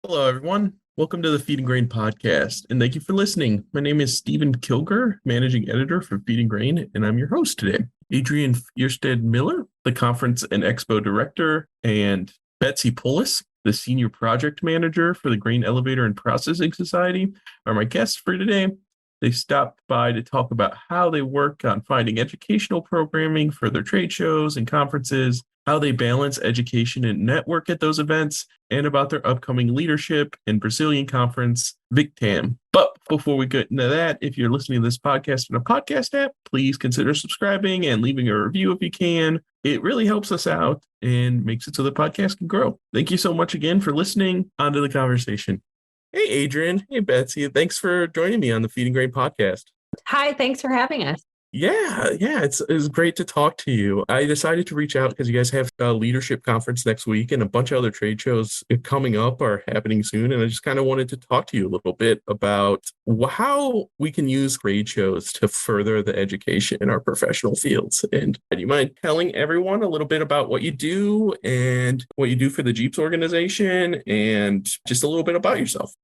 Hello, everyone. Welcome to the Feed and Grain podcast, and thank you for listening. My name is Stephen Kilger, managing editor for Feed and Grain, and I'm your host today. Adrian Fierstead Miller, the conference and expo director, and Betsy Pullis, the senior project manager for the Grain Elevator and Processing Society, are my guests for today. They stopped by to talk about how they work on finding educational programming for their trade shows and conferences, how they balance education and network at those events, and about their upcoming leadership and Brazilian conference, VICTAM. But before we get into that, if you're listening to this podcast in a podcast app, please consider subscribing and leaving a review if you can. It really helps us out and makes it so the podcast can grow. Thank you so much again for listening. On to the conversation. Hey, Adrian. Hey, Betsy. Thanks for joining me on the Feed and Grain podcast. Hi, thanks for having us. Yeah, it's great to talk to you. I decided to reach out because you guys have a leadership conference next week and a bunch of other trade shows coming up are happening soon. And I just kind of wanted to talk to you a little bit about how we can use trade shows to further the education in our professional fields. And do you mind telling everyone a little bit about what you do and what you do for the GEAPS organization and just a little bit about yourself?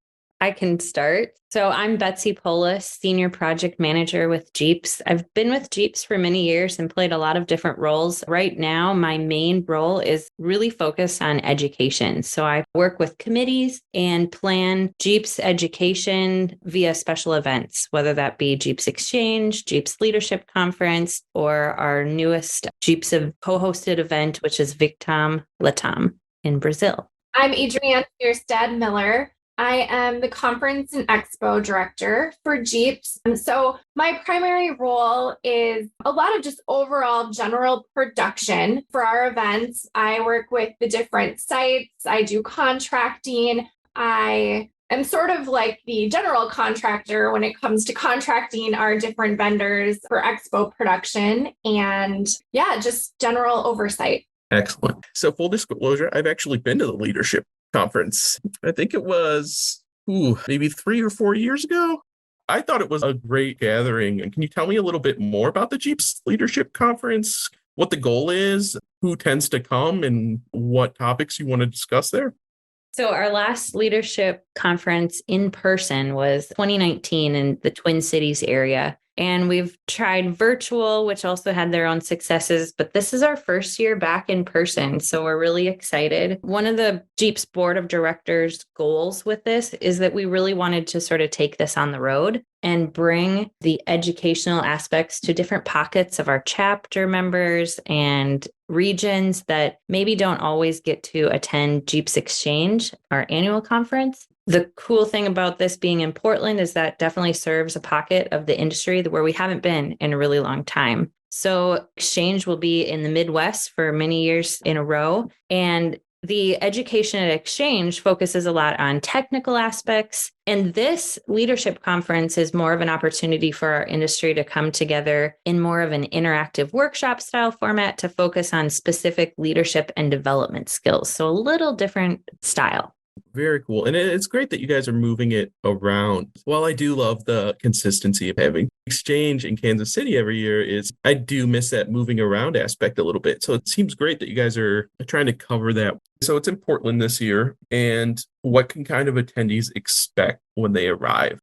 I can start. So I'm Betsy Polis, Senior Project Manager with GEAPS. I've been with GEAPS for many years and played a lot of different roles. Right now, my main role is really focused on education. So I work with committees and plan GEAPS education via special events, whether that be GEAPS Exchange, GEAPS Leadership Conference, or our newest GEAPS co-hosted event, which is VICTAM Latam in Brazil. I'm Adrienne Fierstead Miller. I am the Conference and Expo Director for GEAPS. So my primary role is a lot of just overall general production for our events. I work with the different sites. I do contracting. I am sort of like the general contractor when it comes to contracting our different vendors for expo production and just general oversight. Excellent. So full disclosure, I've actually been to the leadership conference. I think it was maybe 3 or 4 years ago. I thought it was a great gathering. And can you tell me a little bit more about the GEAPS Leadership Conference, what the goal is, who tends to come, and what topics you want to discuss there? So our last leadership conference in person was 2019 in the Twin Cities area. And we've tried virtual, which also had their own successes, but this is our first year back in person. So we're really excited. One of the GEAPS board of directors goals with this is that we really wanted to sort of take this on the road and bring the educational aspects to different pockets of our chapter members and regions that maybe don't always get to attend GEAPS Exchange, our annual conference. The cool thing about this being in Portland is that definitely serves a pocket of the industry where we haven't been in a really long time. So Exchange will be in the Midwest for many years in a row. And the education at Exchange focuses a lot on technical aspects. And this leadership conference is more of an opportunity for our industry to come together in more of an interactive workshop style format to focus on specific leadership and development skills. So a little different style. Very cool. And it's great that you guys are moving it around. While I do love the consistency of having Exchange in Kansas City every year, I do miss that moving around aspect a little bit. So it seems great that you guys are trying to cover that. So it's in Portland this year. And what can kind of attendees expect when they arrive?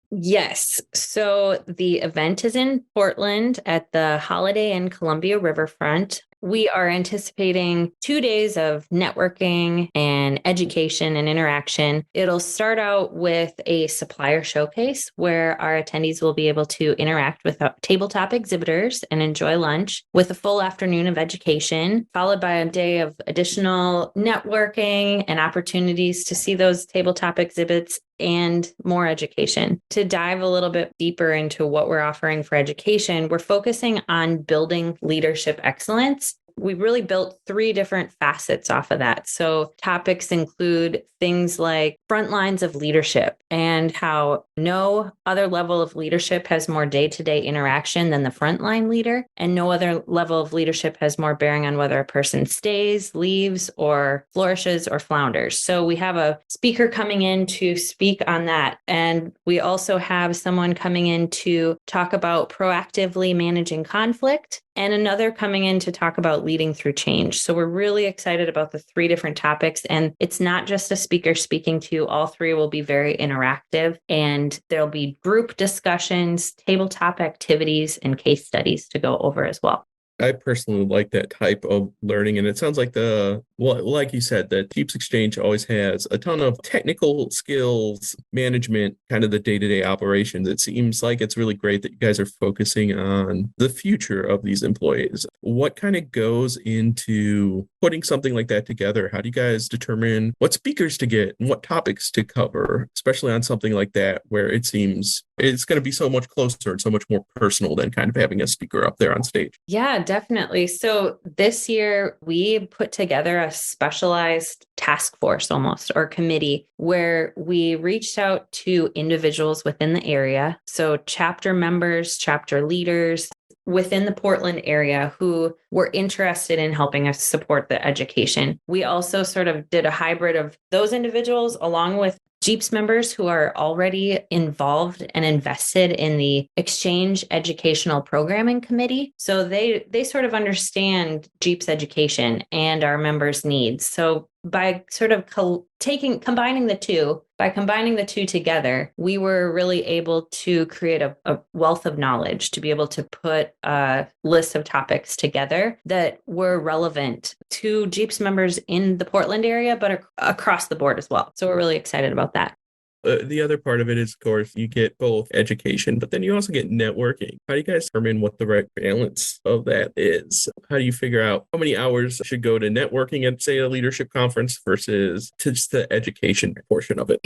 Yes. So the event is in Portland at the Holiday Inn Columbia Riverfront. We are anticipating 2 days of networking and education and interaction. It'll start out with a supplier showcase where our attendees will be able to interact with tabletop exhibitors and enjoy lunch with a full afternoon of education, followed by a day of additional networking and opportunities to see those tabletop exhibits and more education. To dive a little bit deeper into what we're offering for education, we're focusing on building leadership excellence. We really built 3 different facets off of that. So topics include things like front lines of leadership and how no other level of leadership has more day-to-day interaction than the frontline leader, and no other level of leadership has more bearing on whether a person stays, leaves, or flourishes or flounders. So we have a speaker coming in to speak on that. And we also have someone coming in to talk about proactively managing conflict and another coming in to talk about leading through change. So we're really excited about the 3 different topics. And it's not just a speaker speaking to, all 3 will be very interactive, and there'll be group discussions, tabletop activities, and case studies to go over as well. I personally like that type of learning. And it sounds like like you said, the GEAPS Exchange always has a ton of technical skills, management, kind of the day-to-day operations. It seems like it's really great that you guys are focusing on the future of these employees. What kind of goes into putting something like that together? How do you guys determine what speakers to get and what topics to cover, especially on something like that, where it seems it's going to be so much closer and so much more personal than kind of having a speaker up there on stage? Yeah, definitely. So this year we put together a specialized task force almost, or committee, where we reached out to individuals within the area. So chapter members, chapter leaders within the Portland area who were interested in helping us support the education. We also sort of did a hybrid of those individuals along with GEAPS members who are already involved and invested in the Exchange Educational Programming Committee. So they sort of understand GEAPS education and our members' needs. So by sort of combining the two together, we were really able to create a wealth of knowledge to be able to put a list of topics together that were relevant to GEAPS members in the Portland area, but across the board as well. So we're really excited about that. The other part of it is, of course, you get both education, but then you also get networking. How do you guys determine what the right balance of that is? How do you figure out how many hours should go to networking at, say, a leadership conference versus to just the education portion of it?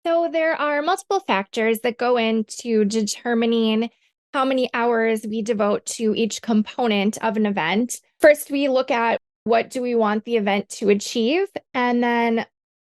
So there are multiple factors that go into determining how many hours we devote to each component of an event. First, we look at what do we want the event to achieve, and then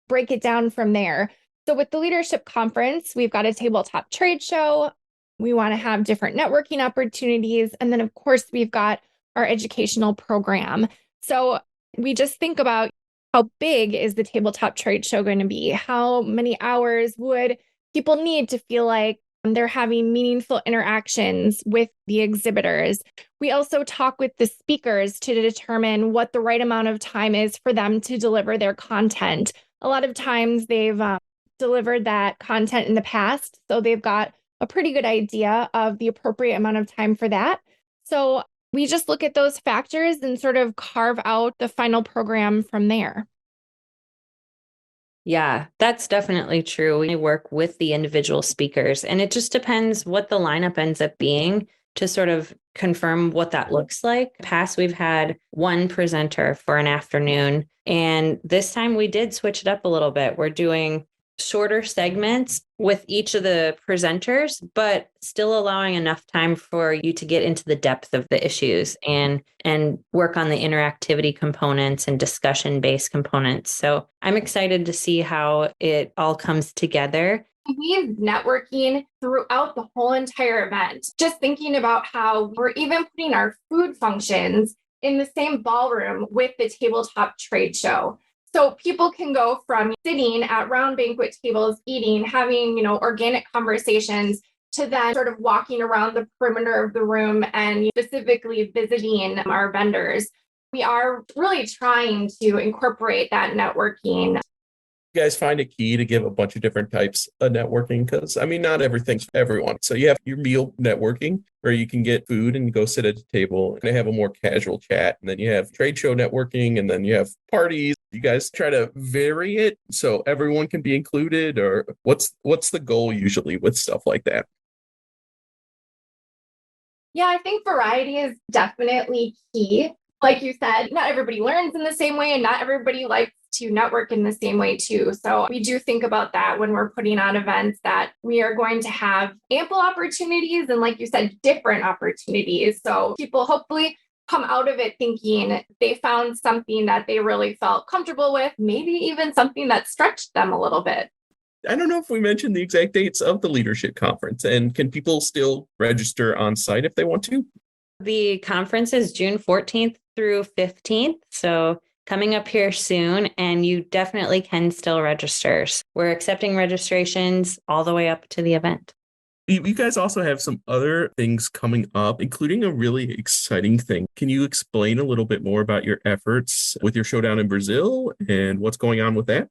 break it down from there. So with the leadership conference, we've got a tabletop trade show. We want to have different networking opportunities. And then, of course, we've got our educational program. So we just think about how big is the tabletop trade show going to be? How many hours would people need to feel like they're having meaningful interactions with the exhibitors? We also talk with the speakers to determine what the right amount of time is for them to deliver their content. A lot of times they've delivered that content in the past, so they've got a pretty good idea of the appropriate amount of time for that. So we just look at those factors and sort of carve out the final program from there. Yeah, that's definitely true. We work with the individual speakers, and it just depends what the lineup ends up being to sort of confirm what that looks like. In the past, we've had one presenter for an afternoon, and this time we did switch it up a little bit. We're doing shorter segments with each of the presenters, but still allowing enough time for you to get into the depth of the issues and work on the interactivity components and discussion-based components. So I'm excited to see how it all comes together. We have networking throughout the whole entire event. Just thinking about how we're even putting our food functions in the same ballroom with the tabletop trade show. So people can go from sitting at round banquet tables, eating, having, organic conversations, to then sort of walking around the perimeter of the room and specifically visiting our vendors. We are really trying to incorporate that networking. You guys find a key to give a bunch of different types of networking? Because, not everything's for everyone. So you have your meal networking, where you can get food and go sit at a table and have a more casual chat. And then you have trade show networking, and then you have parties. You guys try to vary it so everyone can be included, or what's the goal usually with stuff like that? Yeah, I think variety is definitely key. Like you said, not everybody learns in the same way, and not everybody likes to network in the same way too. So we do think about that when we're putting on events, that we are going to have ample opportunities and, like you said, different opportunities. So people hopefully come out of it thinking they found something that they really felt comfortable with, maybe even something that stretched them a little bit. I don't know if we mentioned the exact dates of the leadership conference, and can people still register on site if they want to? The conference is June 14th through 15th. So coming up here soon, and you definitely can still register. We're accepting registrations all the way up to the event. You guys also have some other things coming up, including a really exciting thing. Can you explain a little bit more about your efforts with your showdown in Brazil and what's going on with that?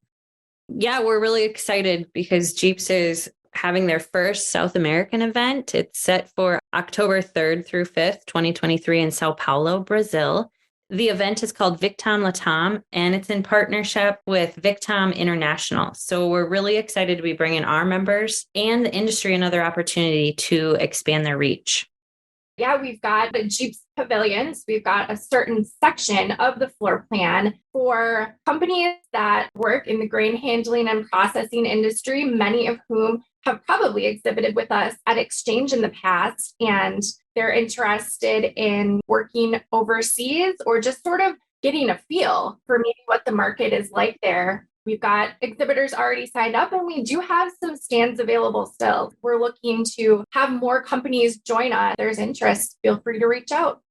Yeah, we're really excited because GEAPS is having their first South American event. It's set for October 3rd through 5th, 2023 in Sao Paulo, Brazil. The event is called Victom Latam, and it's in partnership with Victom International. So we're really excited to be bringing our members and the industry another opportunity to expand their reach. Yeah, we've got the Jeeps pavilions. We've got a certain section of the floor plan for companies that work in the grain handling and processing industry, many of whom have probably exhibited with us at Exchange in the past, and they're interested in working overseas or just sort of getting a feel for maybe what the market is like there. We've got exhibitors already signed up, and we do have some stands available still. We're looking to have more companies join us. If there's interest, feel free to reach out.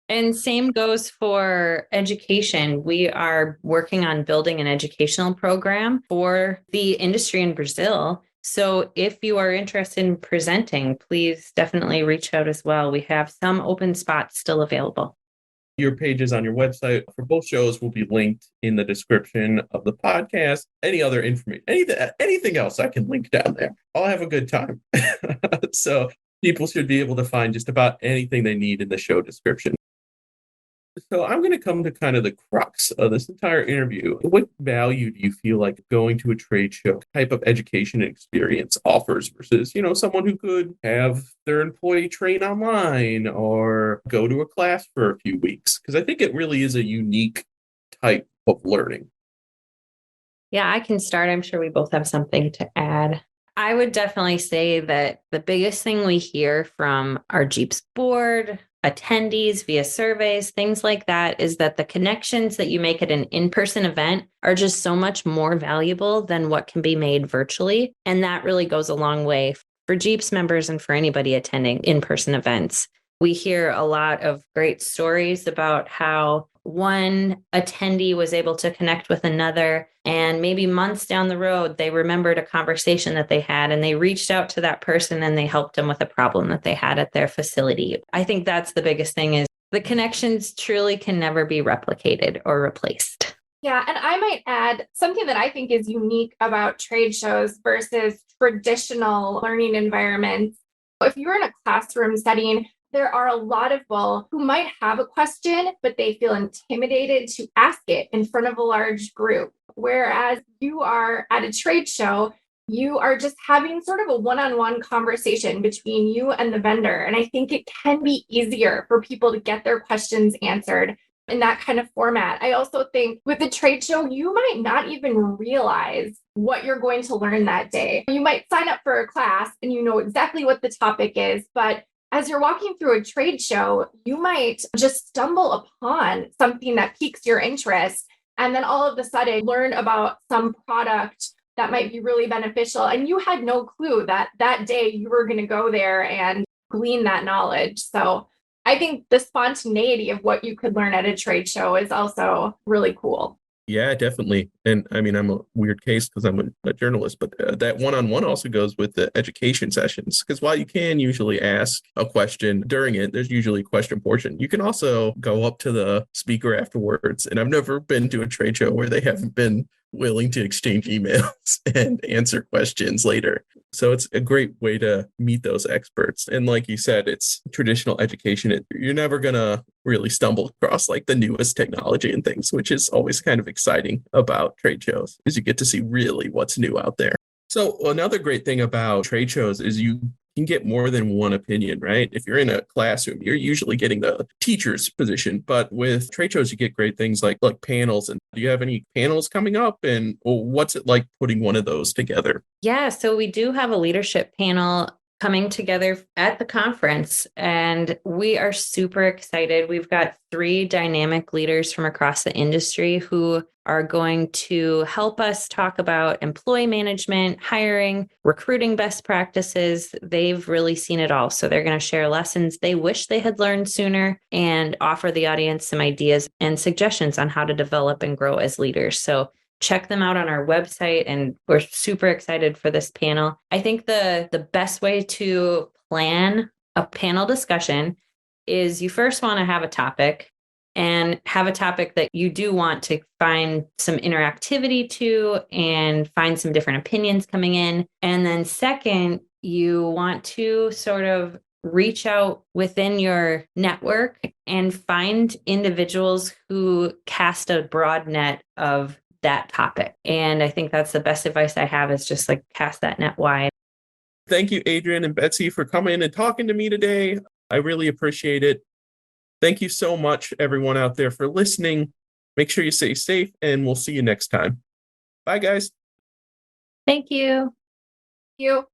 And same goes for education. We are working on building an educational program for the industry in Brazil. So if you are interested in presenting, please definitely reach out as well. We have some open spots still available. Your pages on your website for both shows will be linked in the description of the podcast. Any other information, anything else I can link down there. I'll have a good time. So people should be able to find just about anything they need in the show description. So I'm going to come to kind of the crux of this entire interview. What value do you feel like going to a trade show type of education and experience offers versus, someone who could have their employee train online or go to a class for a few weeks? Because I think it really is a unique type of learning. Yeah, I can start. I'm sure we both have something to add. I would definitely say that the biggest thing we hear from our GEAPS board, attendees via surveys, things like that, is that the connections that you make at an in-person event are just so much more valuable than what can be made virtually. And that really goes a long way for GEAPS members and for anybody attending in-person events. We hear a lot of great stories about how one attendee was able to connect with another, and maybe months down the road, they remembered a conversation that they had and they reached out to that person and they helped them with a problem that they had at their facility. I think that's the biggest thing, is the connections truly can never be replicated or replaced. Yeah, and I might add something that I think is unique about trade shows versus traditional learning environments. If you're in a classroom setting, there are a lot of people who might have a question, but they feel intimidated to ask it in front of a large group. Whereas you are at a trade show, you are just having sort of a one-on-one conversation between you and the vendor. And I think it can be easier for people to get their questions answered in that kind of format. I also think with a trade show, you might not even realize what you're going to learn that day. You might sign up for a class and you know exactly what the topic is, but as you're walking through a trade show, you might just stumble upon something that piques your interest, and then all of a sudden learn about some product that might be really beneficial. And you had no clue that that day you were going to go there and glean that knowledge. So I think the spontaneity of what you could learn at a trade show is also really cool. Yeah, definitely. And I mean, I'm a weird case because I'm a journalist, but that one-on-one also goes with the education sessions. Because while you can usually ask a question during it, there's usually a question portion. You can also go up to the speaker afterwards. And I've never been to a trade show where they haven't been willing to exchange emails and answer questions later. So it's a great way to meet those experts. And like you said, it's traditional education. You're never going to really stumble across like the newest technology and things, which is always kind of exciting about trade shows, is you get to see really what's new out there. So another great thing about trade shows is you can get more than one opinion, right? If you're in a classroom, you're usually getting the teacher's position, but with trade shows, you get great things like panels. And do you have any panels coming up? And what's it like putting one of those together? Yeah, so we do have a leadership panel coming together at the conference, and we are super excited. We've got 3 dynamic leaders from across the industry who are going to help us talk about employee management, hiring, recruiting best practices. They've really seen it all. So they're going to share lessons they wish they had learned sooner and offer the audience some ideas and suggestions on how to develop and grow as leaders. So check them out on our website. And we're super excited for this panel. I think the best way to plan a panel discussion is you first want to have a topic and have a topic that you do want to find some interactivity to and find some different opinions coming in. And then second, you want to sort of reach out within your network and find individuals who cast a broad net of that topic. And I think that's the best advice I have, is just like cast that net wide. Thank you, Adrian and Betsy, for coming and talking to me today. I really appreciate it. Thank you so much, everyone out there, for listening. Make sure you stay safe, and we'll see you next time. Bye, guys. Thank you. You.